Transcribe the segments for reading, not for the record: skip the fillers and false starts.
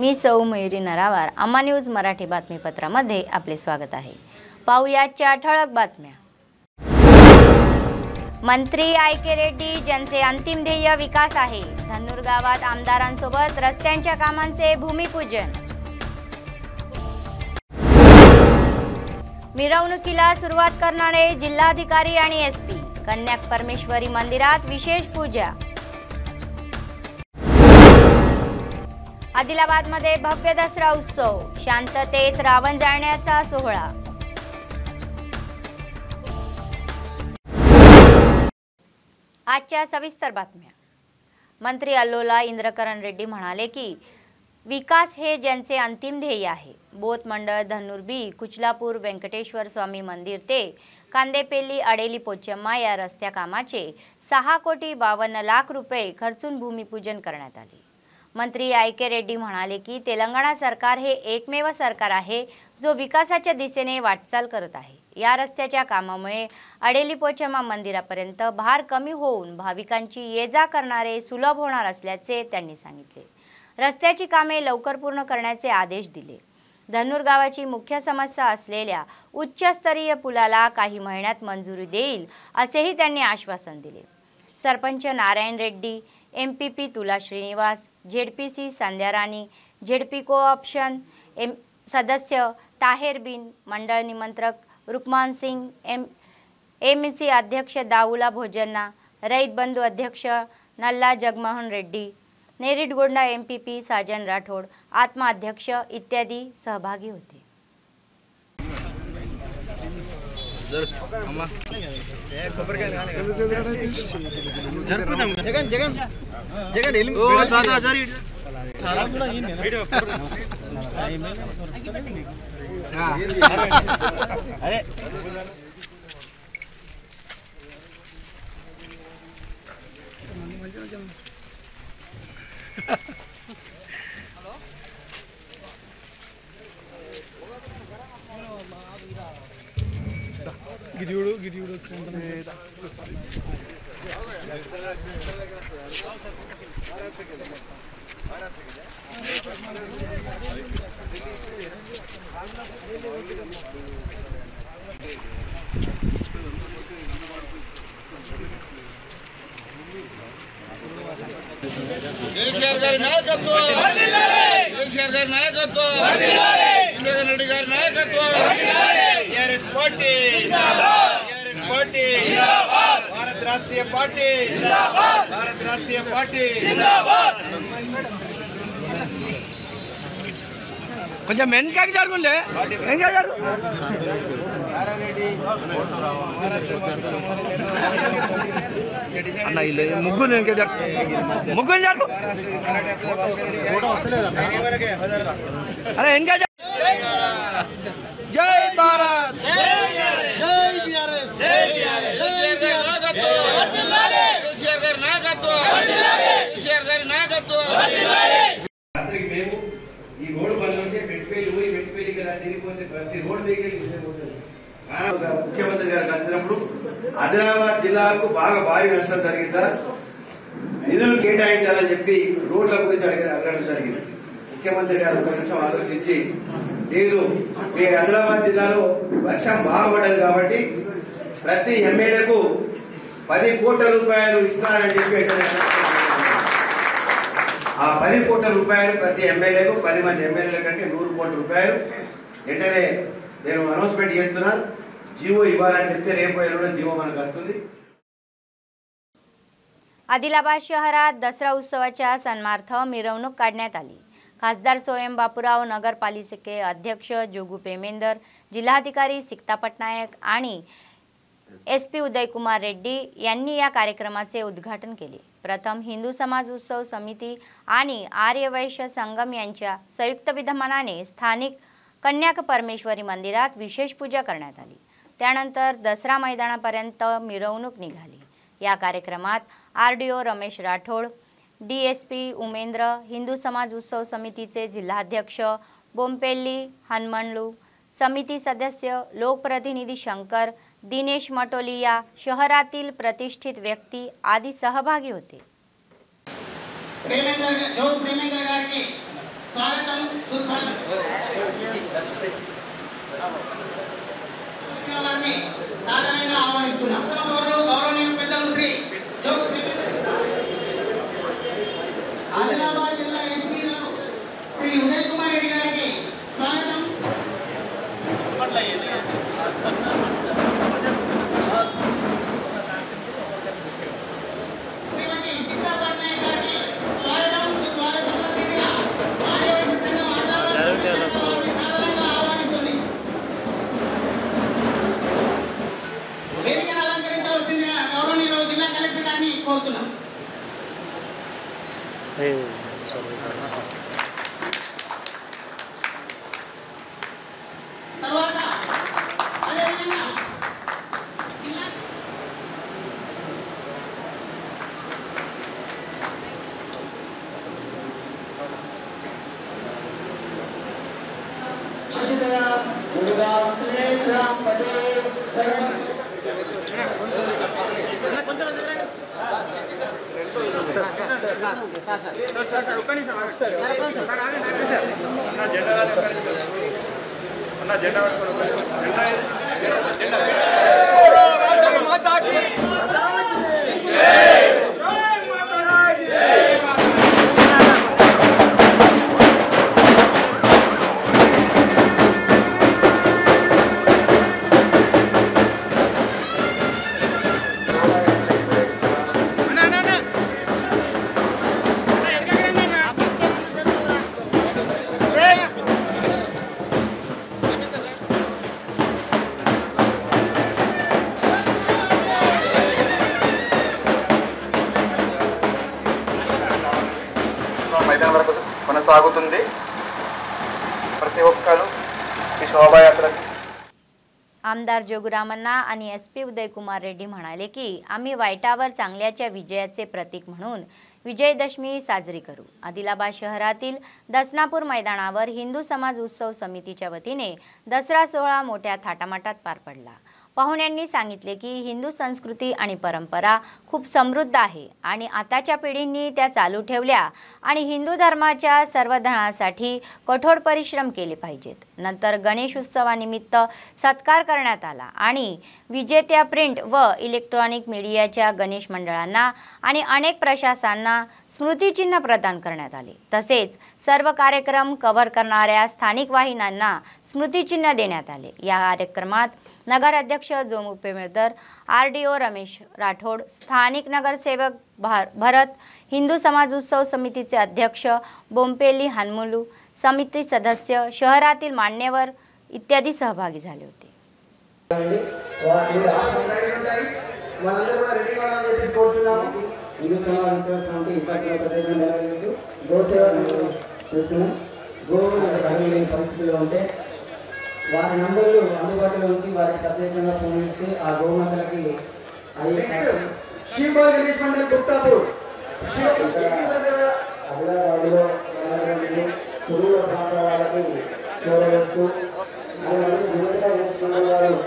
मी सौ मयुरी नरावार। अम्मा न्यूज मराठी बातमीपत्रामध्ये आपले स्वागत आहे। पाहुयाच्या ठळक बातम्या। मंत्री आयके रेड्डी ज्यांचे अंतिम ध्येय विकास आहे। धन्नूर गावात आमदारांसोबत रस्त्यांच्या कामांचे भूमिपूजन। मिरवणुकीला सुरुवात करणारे जिल्हाधिकारी आणि एसपी। कन्याक परमेश्वरी मंदिरात विशेष पूजा। आदिलाबादमध्ये भव्य दसरा उत्सव, शांततेत रावण जाळण्याचा सोहळा। आजच्या सविस्तर बातम्या। मंत्री अल्लोला इंद्रकरण रेड्डी म्हणाले की विकास हे ज्यांचे अंतिम ध्येय आहे। बोत मंडळ धन्नूर बी कुचलापूर वेंकटेश्वर स्वामी मंदिर ते कांदेपेल्ली अडेली पोचम्मा या रस्त्या कामाचे 6,52,00,000 रुपये खर्चून भूमिपूजन करण्यात आले। मंत्री आयके रेड्डी म्हणाले की तेलंगणा सरकार हे एकमेव सरकार आहे जो विकासाच्या दिशेने वाटचाल करत आहे। या रस्त्याच्या कामामुळे अडेली पोचम्मा मंदिरापर्यंत भार कमी होऊन भाविकांची ये-जा करणारे सुलभ होणार असल्याचे त्यांनी सांगितले। रस्त्याची कामे लवकर पूर्ण करण्याचे आदेश दिले। धन्नूर गावाची मुख्य समस्या असलेल्या उच्चस्तरीय पुलाला काही महिन्यात मंजुरी देईल असेही त्यांनी आश्वासन दिले। सरपंच नारायण रेड्डी, एमपीपी तुला श्रीनिवास, झेडपीसी संध्याराणी, झेडपी कोऑप्शन सदस्य ताहेर बिन, मंडळ निमंत्रक रुकमान सिंग, एमसी अध्यक्ष दाऊला भोजन्ना, रईत बंधू अध्यक्ष नल्ला जगमोहन रेड्डी, नेरिडगोंडा एमपीपी साजन राठोड, आत्मा अध्यक्ष इत्यादी सहभागी होते। गिरिउडो కేసీఆర్ గారి నాయకత్వం, కేసీఆర్ గారి నాయకత్వం, ఇంద్రకరణ్ రెడ్డి గారి నాయకత్వం, టీఆర్ఎస్ పార్టీ, టీఆర్ఎస్ పార్టీ, భారత రాష్ట్రీయ పార్టీ, భారత రాష్ట్రీయ పార్టీ। కొంచెం వెనకకి జరుగులే, వెనక జరుగు। అన్న ఇల్లు ముగ్గురు వెనక జరుగు, ముగ్గురు జరుగు। అరే వెనక జై భారత్, జై బీఆర్ఎస్, జై బీఆర్ఎస్, కేసీఆర్ గారి నాయకత్వం, కేసీఆర్ గారి నాయకత్వం, కేసీఆర్ గారి నాయకత్వం। రాత్రికి మేము ఈ రోడ్డు బంద్ ఉంటే పెట్టుపేలి ఊరి పెట్టుపేలి కదా తిరిగిపోతే ప్రతి రోడ్డు వెహికల్ పోతుంది। ముఖ్యమంత్రి గారు కలిసినప్పుడు ఆదిలాబాద్ జిల్లాకు బాగా భారీ నష్టం జరిగింది సార్, నిధులు కేటాయించాలని చెప్పి రోడ్ల గురించి అడగడం జరిగింది। ముఖ్యమంత్రి గారు ఒక నిమిషం ఆలోచించి లేదు మీ ఆదిలాబాద్ జిల్లాలో వర్షం బాగుపడ్డది కాబట్టి ప్రతి ఎమ్మెల్యేకు 10 కోట్ల రూపాయలు ఇస్తారని చెప్పి ఆ 10 కోట్ల రూపాయలు ప్రతి ఎమ్మెల్యేకు 10 మంది ఎమ్మెల్యేల కంటే 100 కోట్ల రూపాయలు వెంటనే నేను అనౌన్స్మెంట్ చేస్తున్నాను। जीवो इव्वाలని చెప్తే రేపు ఎల్లుండి జీవో మనకు వస్తుంది। आदिलाबाद शहरात दसरा उत्सवाच्या सन्मानार्थ मिरवणूक काढण्यात आली। खासदार सोयम बापूराव, नगरपालिके अध्यक्ष जोगू पेमेंदर, जिल्हाधिकारी सिक्ता पटनायक आणि एसपी उदयकुमार रेड्डी यांनी या कार्यक्रमाचे उद्घाटन केले। प्रथम हिंदू समाज उत्सव समिती आणि आर्य वैश्य संगम यांच्या संयुक्त विद्यमानाने स्थानिक कन्याक परमेश्वरी मंदिरात विशेष पूजा करण्यात आली। त्यानंतर दसरा मैदानापर्यंत मिरवणूक निघाली। या कार्यक्रमात आरडीओ रमेश राठोड, डीएसपी उमेंद्र, हिंदू समाज उत्सव समितीचे जिल्हाध्यक्ष बोंपेल्ली हनुमनलू, समिती सदस्य लोकप्रतिनिधी शंकर, दिनेश मटोलिया, शहरातील प्रतिष्ठित व्यक्ती आदी सहभागी होते। प्रेमेंद्र गाరికి స్వాగతం సుస్వాగతం వారిని సాధారణంగా ఆహ్వానిస్తున్నాం. గౌరవనీయులు పెద్దలు శ్రీ ఆదిలాబాద్ జిల్లా ఎస్పీ శ్రీ ఉదయ్ కుమార్ రెడ్డి గారికి స్వాగతం. శ్రీమతి సీతా పట్నాయక్ గారికి స్వాగతం సుస్వాగతం. ఆర్యవైశ్య సంఘం ఆదిలాబాద్ సాధారణంగా ఆహ్వానిస్తుంది. వేదికను అలంకరించవలసిందిగా గౌరవనీయులు జిల్లా కలెక్టర్ గారిని కోరుతున్నాం. తర్వాత అదేవిధంగా మైదానం వరకు కొనసాగుతుంది. ప్రతి ఒక్కరు ఈ शोभायात्रा आमदार जोगुरामन्ना आणि एसपी उदय कुमार रेड्डी म्हणाले की आम्ही वाईटावर चांगल्याच्या विजयाचे प्रतीक म्हणून विजयदशमी साजरी करू. आदिलाबाद शहरातील दसनापूर मैदानावर हिंदू समाज उत्सव समितीच्या वतीने दसरा सोहळा मोठ्या थाटामाटात पार पडला. पाहुण्यांनी सांगितले की हिंदू संस्कृती आणि परंपरा खूप समृद्ध आहे आणि आताच्या पिढींनी त्या चालू ठेवल्या आणि हिंदू धर्माच्या संवर्धनासाठी कठोर परिश्रम केले पाहिजेत. नंतर गणेश उत्सवानिमित्त सत्कार करण्यात आला आणि विजेत्या प्रिंट व इलेक्ट्रॉनिक मीडियाच्या गणेश मंडळांना आणि अनेक प्रशासनांना स्मृतिचिन्ह प्रदान करण्यात आले. तसेच सर्व कार्यक्रम कव्हर करणाऱ्या स्थानिक वाहिन्यांना स्मृतिचिन्ह देण्यात आले. या कार्यक्रमात नगर अध्यक्ष जोमुपेमेदर, आरडीओ रमेश राठोड, स्थानिक नगरसेवक भरत, हिंदू समाज उत्सव समितीचे अध्यक्ष बोंपेली हनुमलू, समिती सदस्य, शहरातील मान्यवर इत्यादी सहभागी झाले होते. వారి నంబర్లు అందుబాటులో ఉంచి వారికి ప్రత్యేకంగా ఫోన్ ఇస్తే ఆ గోమాతలకి ఆదిలాబాద్లో పురుగుల ప్రాంత వాళ్ళకి చూడవచ్చు. వారు 50 సంవత్సరాలుగా వారు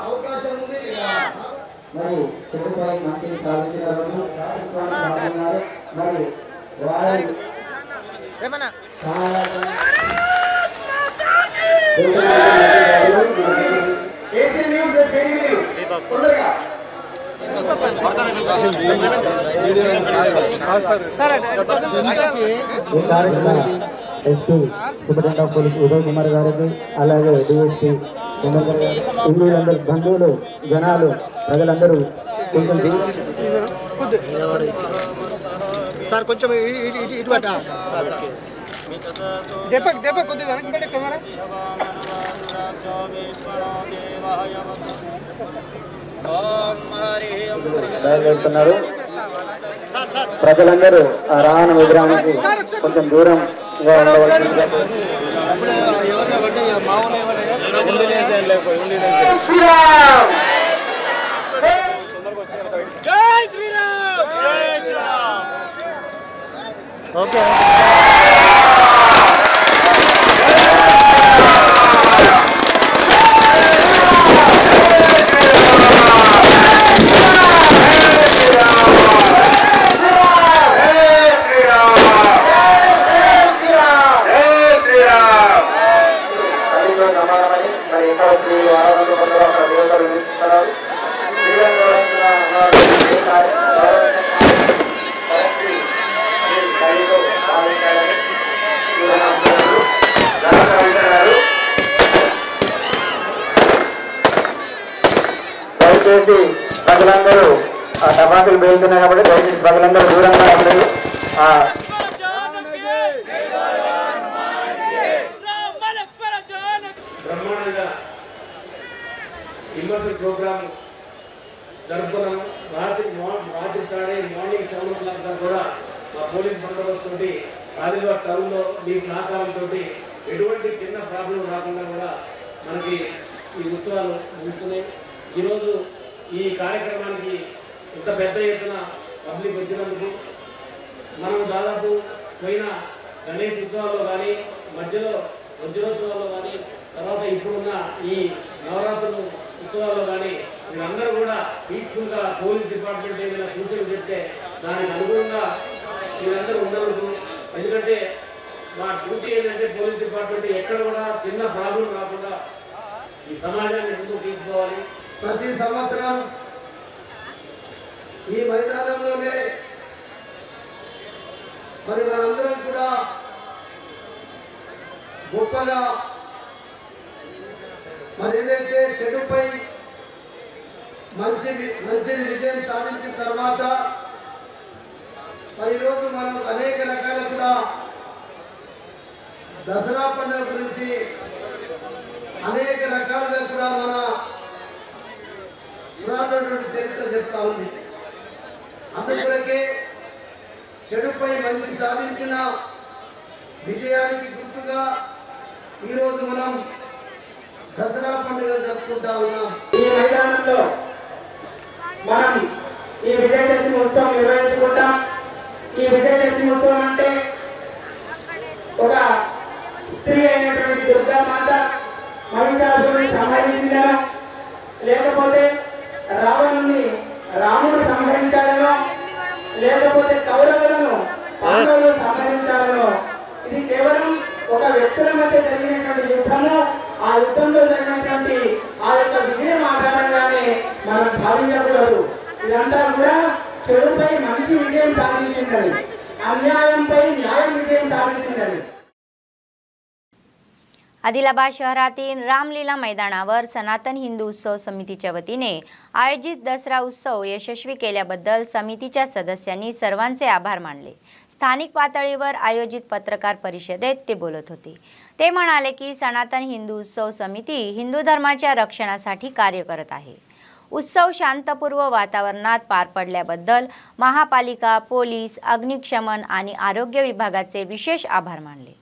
అవకాశం ఉంది. మరి చెట్టుపై మంచిని సాధించిన మరి వారి SP superintendent of police Uday Kumar గారికి, అలాగే డిఎస్పీ హిందువులందరూ, బంధువులు, జనాలు, ప్రజలందరూ సార్ కొంచెం ఇటువట దెబ్బ కొద్దిగా వెనక్కి పెట్టే కెమెరా. బయలుదేరుతున్నారు. ప్రజలందరూ ఆ రావణ విగ్రహానికి కొంచెం దూరంగా ఉండవలసిందిగా. జై శ్రీరామ్, జై శ్రీరామ్. ఓకే. దయచేసి ప్రజలందరూ టపాసులు పేలుతున్నాయి కాబట్టి దయచేసి ప్రజలందరూ దూరంగా ఉండదు. బ్రహ్మాండంగా ఇమర్షన్ ప్రోగ్రామ్ జరుపుకున్నాము. రాత్రి స్టార్ట్ అయ్యి మార్నింగ్ 7 o'clock దాకా కూడా మా పోలీస్ బందోబస్తు ఆదిలాబాద్ టౌన్లో మీ సహకారంతో ఎటువంటి చిన్న ప్రాబ్లం రాకుండా కూడా మనకి ఈ ఉత్సవాలు ముగుస్తున్నాయి. ఈరోజు ఈ కార్యక్రమానికి ఇంత పెద్ద ఎత్తున పబ్లిక్ వచ్చినందుకు మనం దాదాపు పోయిన గణేష్ ఉత్సవాల్లో కానీ మధ్యలో వజ్రోత్సవాల్లో కానీ తర్వాత ఇప్పుడున్న ఈ నవరాత్రులు ఉత్సవాల్లో కానీ మీరందరూ కూడా పీస్ఫుల్గా పోలీస్ డిపార్ట్మెంట్ ఏదైనా సూచనలు చెప్తే దానికి అనుగుణంగా మీరందరూ ఉండవచ్చు. ఎందుకంటే మా డ్యూటీ ఏంటంటే పోలీస్ డిపార్ట్మెంట్ ఎక్కడ కూడా చిన్న ప్రాబ్లం రాకుండా ఈ సమాజాన్ని ముందుకు తీసుకోవాలి. ప్రతి సంవత్సరం ఈ మైదానంలోనే మరి మనందరం కూడా గొప్పగా మరి ఏదైతే చెడుపై మంచి విజయం సాధించిన తర్వాత మరి ఈరోజు మనం అనేక రకాల కూడా దసరా పండుగ గురించి అనేక రకాలుగా కూడా మన పురాతనటువంటి చరిత్ర చెప్తా ఉంది. అందుకొరకే చెడుపై మంచి సాధించిన విజయానికి గుర్తుగా ఈరోజు మనం దసరా పండుగ జరుపుకుంటా ఉన్నాం. ఈ మైదానంలో మనం ఈ విజయదశమి ఉత్సవం నిర్వహించుకుంటాం. ఈ విజయదశమి ఉత్సవం అంటే ఒక స్త్రీ అయినటువంటి దుర్గామాత మహిషాసురుని సంహరించిందనో లేకపోతే రావణుని రాముడు సంహరించాడనో లేకపోతే కౌరవులను పాండవులు సంహరించాడనో ఇది కేవలం ఒక వ్యక్తుల మధ్య జరిగినటువంటి యుద్ధము. ఆ యుద్ధంలో జరిగినటువంటి ఆ యొక్క విజయం ఆధారంగానే మనం భావించకూడదు. ఇదంతా కూడా చెడుపై మంచి విజయం సాధించిందని, अन्यायंपై न्याय विजय साधिंచిందని. आदिलाबाद शहरातील रामलीला मैदानावर सनातन हिंदू उत्सव समितीच्या वतीने आयोजित दसरा उत्सव यशस्वी केल्याबद्दल समितीच्या सदस्यांनी सर्वांचे आभार मानले. स्थानिक पातळीवर आयोजित पत्रकार परिषदेत ते बोलत होते. ते म्हणाले की सनातन हिंदू उत्सव समिती हिंदू धर्माच्या रक्षणासाठी कार्य करत आहे. उत्सव शांतपूर्व वातावरणात पार पडल्याबद्दल महापालिका, पोलीस, अग्निशमन आणि आरोग्य विभागाचे विशेष आभार मानले.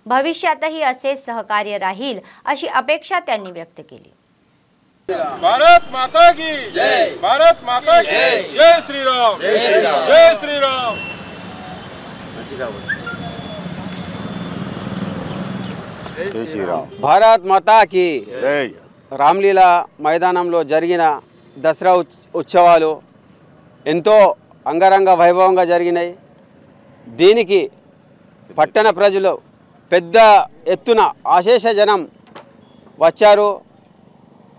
भविष्यातही असे सहकार्य राहील अशी अपेक्षा त्यांनी व्यक्त केली. भारत माता की जय, भारत माता की जय श्री राम, जय श्री राम. जय श्री राम. भारत माता की जय. రామ్లీలా మైదానంలో జరిగిన దసరా ఉత్సవాలు ఎంతో అంగరంగ వైభవంగా జరిగినాయి. దీనికి పట్టణ ప్రజలు పెద్ద ఎత్తున ఆశేష జనం వచ్చారు.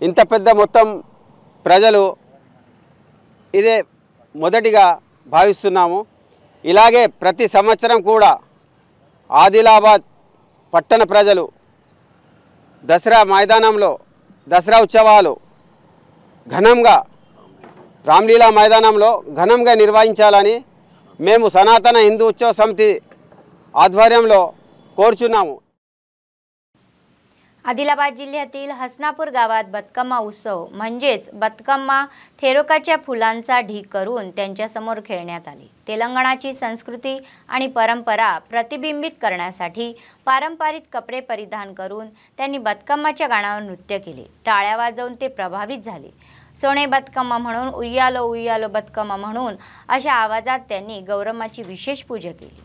ఇంత పెద్ద మొత్తం ప్రజలు ఇదే మొదటిగా భావిస్తున్నాము. ఇలాగే ప్రతి సంవత్సరం కూడా ఆదిలాబాద్ పట్టణ ప్రజలు దసరా మైదానంలో దసరా ఉత్సవాలు ఘనంగా రామ్లీలా మైదానంలో ఘనంగా నిర్వహించాలని మేము సనాతన హిందూ ఉత్సవ సమితి आध्वर्यंलो कोरुचुन्नामु. आदिलाबाद जिल्ह्यातील हसनापूर गावात बतकम्मा उत्सव म्हणजेच बतकम्मा थेरोकाच्या फुलांचा ढीग करून त्यांच्या समोर खेळण्यात आली. तेलंगणाची संस्कृती आणि परंपरा प्रतिबिंबित करण्यासाठी पारंपरिक कपडे परिधान करून त्यांनी बतकम्माच्या गाण्यावर नृत्य केले. टाळ्या वाजवून ते प्रभावित झाले. सोने बतकम्मा म्हणून उय्यालो उय्यालो बतकम्मा म्हणून अशा आवाजात त्यांनी गौरम्माची विशेष पूजा केली.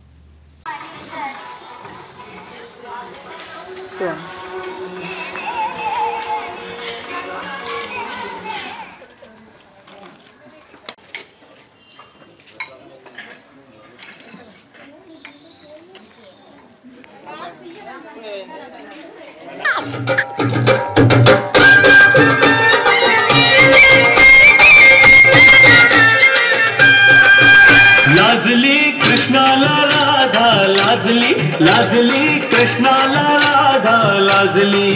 लाजली कृष्णाला राधा लाजली लाजली कृष्णाला राधा लाजली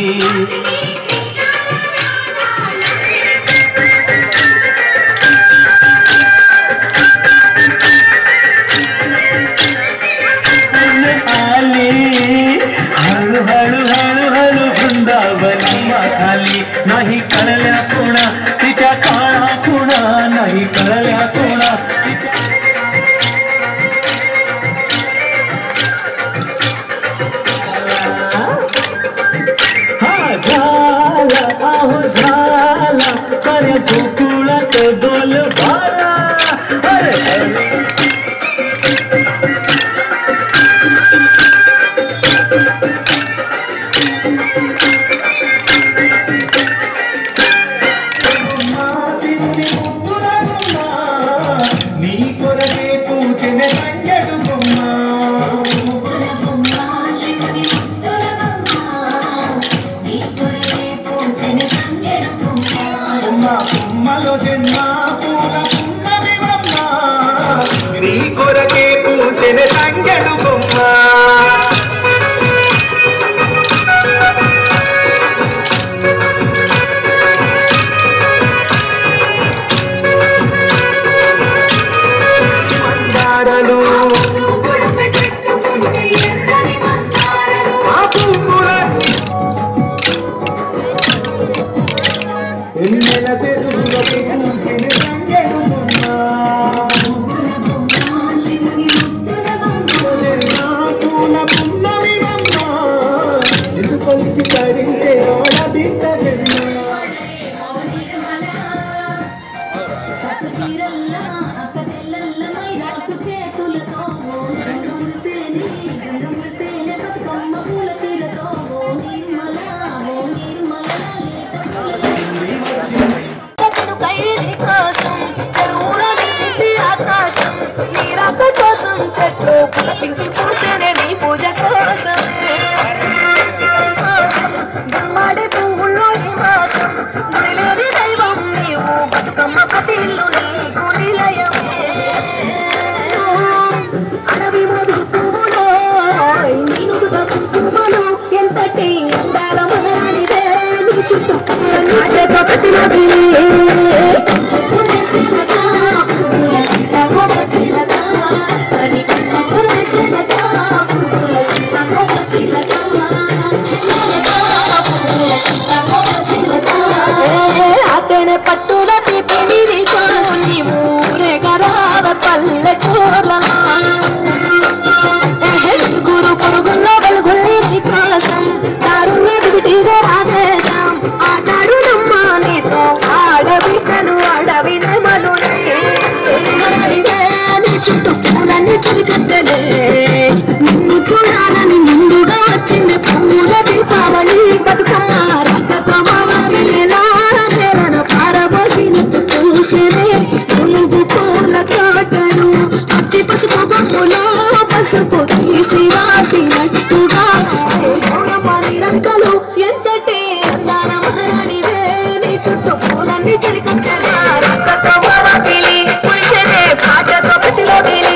हळू हळू हळू हळू वृंदावनी वाखाली नाही कळल्या कोणा तिच्या काळा खुणा नाही कळल्या कोणा तिच्या झाला आहो झाला साऱ्या गोकुळात डोल बाला నీ కొరకే పూజన సంగడు బొమ్మ బొమ్మలో జన్మ పూల పున్నమి బొమ్మ నీ కొరకే పూజన సంగడు బొమ్మ చెట్లు పులపించి పూసేనే నీ పూజ కోసమే గుమ్మడి పువ్వుల్లో ఈ మాసం గుడిలోని దైవం నీవు బతుకమ్మ పతిల్లు నీకు నిలయమే అడవి మధు పువ్వులో నీనుదుట కుంకుమలు ఎంతటి అందాల మనరానిదే నీ చుట్టూ అతనే పట్టుల పిపిడి కోసం నీ ఊరే గరావ పల్లెటూర్ల గురు పురుగుల్లో వెలుగుల్ని నీ కోసం దారుణ దిగిటిగా రాజేశాం ఆటాడు నమ్మా నీతో ఆడబిడ్డను అడవి నెమలు నీ చుట్టూ పూలన్నీ చలికట్టలే నిన్ను చూడాలని ముందుగా వచ్చింది పూల దీపావళి బతుకమ్మ పసుపు తీసి రాసినట్టుగా రంకలు ఎంతటి అందాల మహారాణివే నీ చుట్టూ పూలన్నీ చలికట్టరా రక్కతో పిలి పులిసెనే పాటతో ప్రతిలో పిలి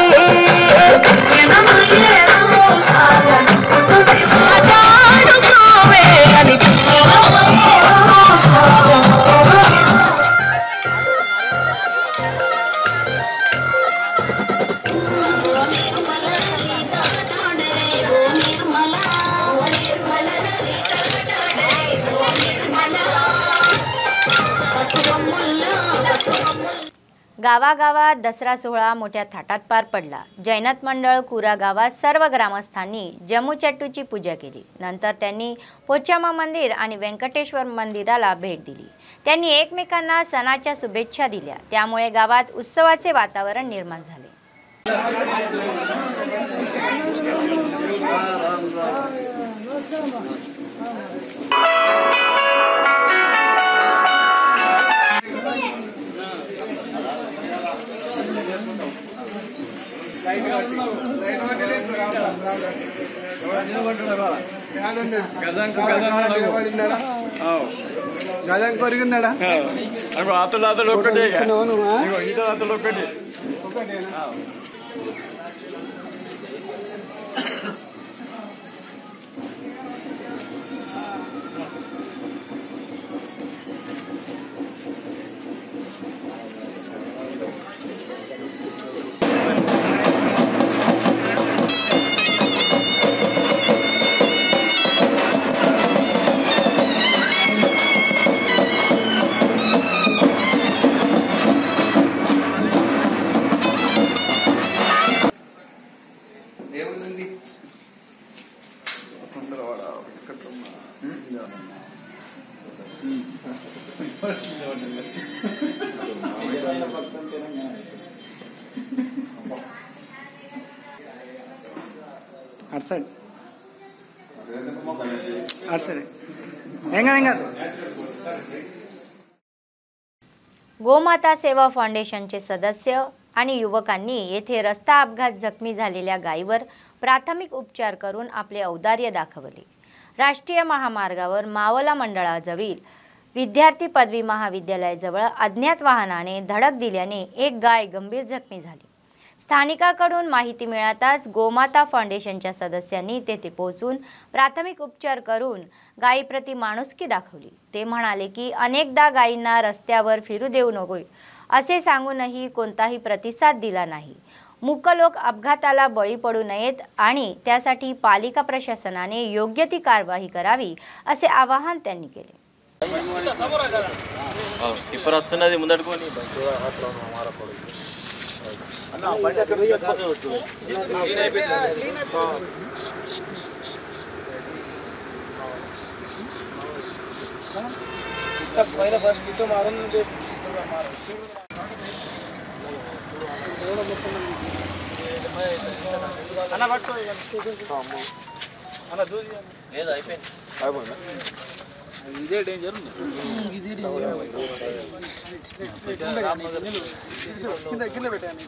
गावागावात दसरा सोहळा मोठ्या थाटात पार पडला. जैनत मंडळ कुरा गावात सर्व ग्रामस्थांनी जम्मूचट्टूची पूजा केली. नंतर त्यांनी पोचामा मंदिर आणि व्यंकटेश्वर मंदिराला भेट दिली. त्यांनी एकमेकांना सणाच्या शुभेच्छा दिल्या. त्यामुळे गावात उत्सवाचे वातावरण निर्माण झाले. గజం కొరిగిన్నాడా అతడు అతడు ఒక్కటే అతడు ఒక్కటి गोमाता सेवा फाउंडेशनचे सदस्य आणि युवकांनी येथे रस्ता अपघात जखमी झालेल्या गायीवर प्राथमिक उपचार करून आपले औदार्य दाखवले। राष्ट्रीय महामार्गावर मावला मंडळाजवळ विद्यार्थी पदवी महाविद्यालयाजवळ अज्ञात वाहनाने धडक दिल्याने एक गाय गंभीर जखमी झाली। स्थानिकांकडून माहिती मिळताच गोमाता फाउंडेशनच्या सदस्यांनी तेथे पोहोचून प्राथमिक उपचार करून गायीप्रती माणुसकी दाखवली। ते म्हणाले की अनेकदा गायींना रस्त्यावर फिरू देऊ नको असे सांगूनही कोणताही प्रतिसाद दिला नाही। मूक लोक अपघाताला बळी पडू नयेत आणि त्यासाठी पालिका प्रशासनाने योग्य ती कारवाई करावी असे आवाहन त्यांनी केले। ఇదే డేంజర్ ఉంది కింద పెట్టాను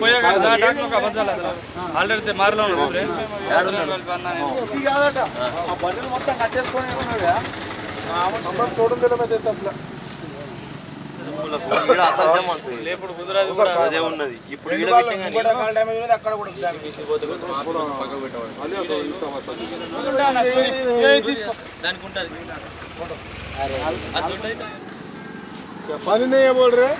పోయాక డాక్టర్ ఒక బజ్జాల ఆల్రెడీ మారలో ఉన్నది ఇది కాదట ఆ బండిని మొత్తం కట్టేసుకొని ఉన్నాడు నంబర్ చూడండి అసలు ఇప్పుడు గుజరాత్ కూడా అదే ఉన్నది ఇప్పుడు అక్కడ కూడా దానికి ఉంటుంది పని नहीं बोल रहे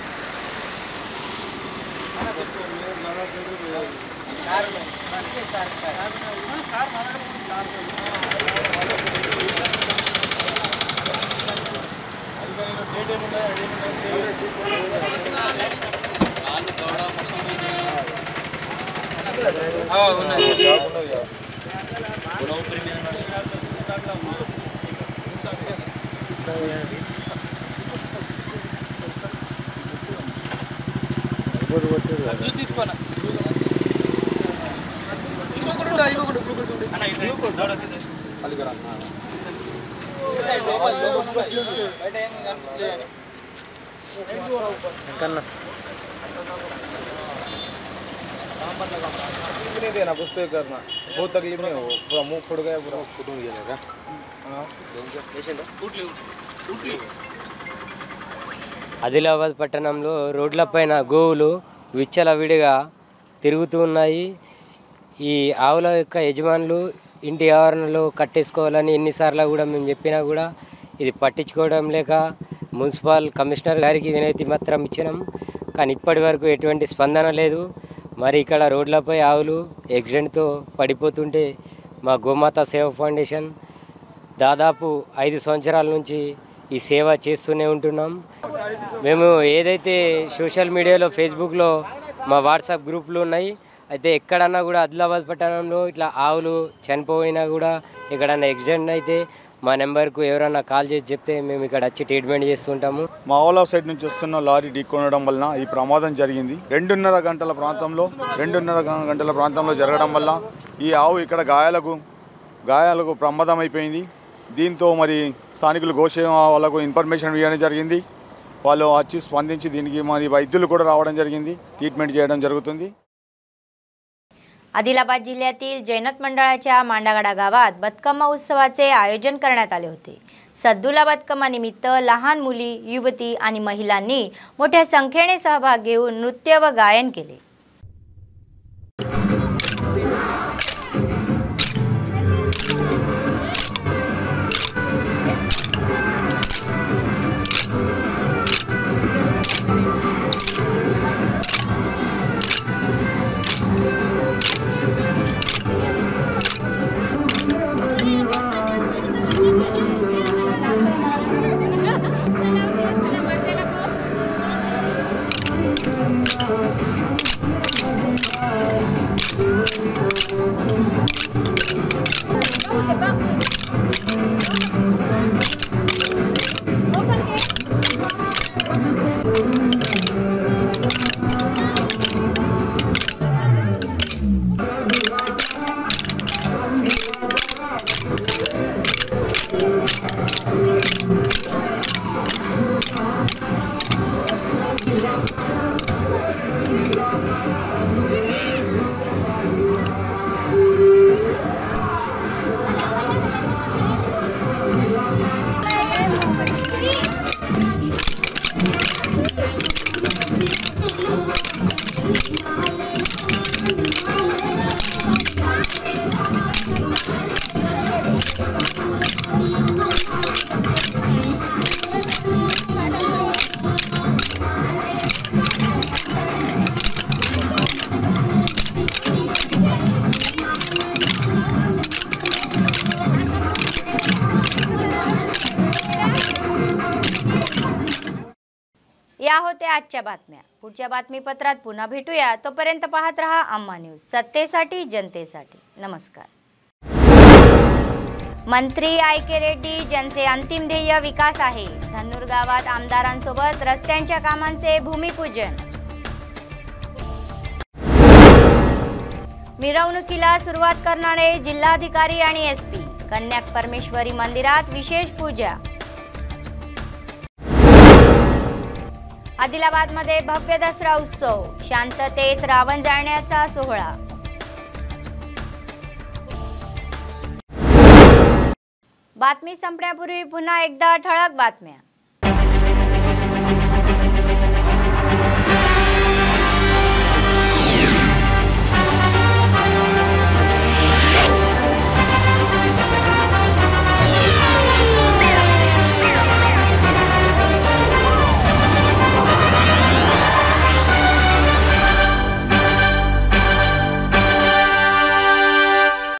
देना कुछ तो करना बहुत तकलीफ नहीं हो पूरा मुंह फुट गया पूरा फुट गया ఆదిలాబాద్ పట్టణంలో రోడ్లపైన గోవులు విచ్చలవిడిగా తిరుగుతూ ఉన్నాయి। ఈ ఆవుల యొక్క యజమానులు ఇంటి ఆవరణలో కట్టేసుకోవాలని ఎన్నిసార్లు కూడా మేము చెప్పినా కూడా ఇది పట్టించుకోవడం లేక మున్సిపల్ కమిషనర్ గారికి వినతి పత్రం ఇచ్చినాం, కానీ ఇప్పటి వరకు ఎటువంటి స్పందన లేదు। మరి ఇక్కడ రోడ్లపై ఆవులు యాక్సిడెంట్తో పడిపోతుంటే మా గోమాత సేవ ఫౌండేషన్ దాదాపు 5 సంవత్సరాల నుంచి ఈ సేవ చేస్తూనే ఉంటున్నాం। మేము ఏదైతే సోషల్ మీడియాలో ఫేస్బుక్లో మా వాట్సాప్ గ్రూపులు ఉన్నాయి, అయితే ఎక్కడన్నా కూడా ఆదిలాబాద్ పట్టణంలో ఇట్లా ఆవులు చనిపోయినా కూడా ఎక్కడన్నా యాక్సిడెంట్ అయితే మా నెంబర్కు ఎవరైనా కాల్ చేసి చెప్తే మేము ఇక్కడ వచ్చి ట్రీట్మెంట్ చేస్తుంటాము। మావోలా సైడ్ నుంచి వస్తున్న లారీ ఢీకొనడం వలన ఈ ప్రమాదం జరిగింది। 2.5 గంటల ప్రాంతంలో జరగడం వల్ల ఈ ఆవు ఇక్కడ గాయాలకు ప్రమాదం అయిపోయింది। దీంతో మరి స్థానికులు గోసేవ వాళ్ళకు ఇన్ఫర్మేషన్ ఇవ్వడం జరిగింది। వాళ్ళు వచ్చి స్పందించి దీనికి మరి వైద్యులు కూడా రావడం జరిగింది, ట్रीटमेंट చేయడం జరుగుతుంది। आदिलाबाद जिल्ह्यातील जैनत मंडळाच्या मांडागडा गावात बदकम्मा उत्सवाचे आयोजन करण्यात आले होते। सद्दुला बदकम्मा निमित्त लहान मुली, युवती आणि महिलांनी मोठ्या संख्येने सहभाग घेऊन नृत्य व गायन केले। या होत्या आजच्या बातम्या. पुढच्या बातमीपत्रात पुन्हा भेटूया. तोपर्यंत पाहत रहा अम्मा न्यूज, सत्तेसाठी जनतेसाठी. नमस्कार. मंत्री आयके रेड्डी, ज्यांचे अंतिम ध्येय विकास आहे. धन्नूर गावात आमदारांसोबत रस्त्यांच्या कामांचे भूमिपूजन. मिरवणुकीला सुरुवात करणारे जिल्हाधिकारी आणि एसपी. कन्याक परमेश्वरी मंदिरात विशेष पूजा. आदिलाबादमध्ये भव्य दसरा उत्सव. शांततेत रावण जाळण्याचा सोहळा. बातमी संपण्यापूर्वी पुन्हा एकदा ठळक बातम्या.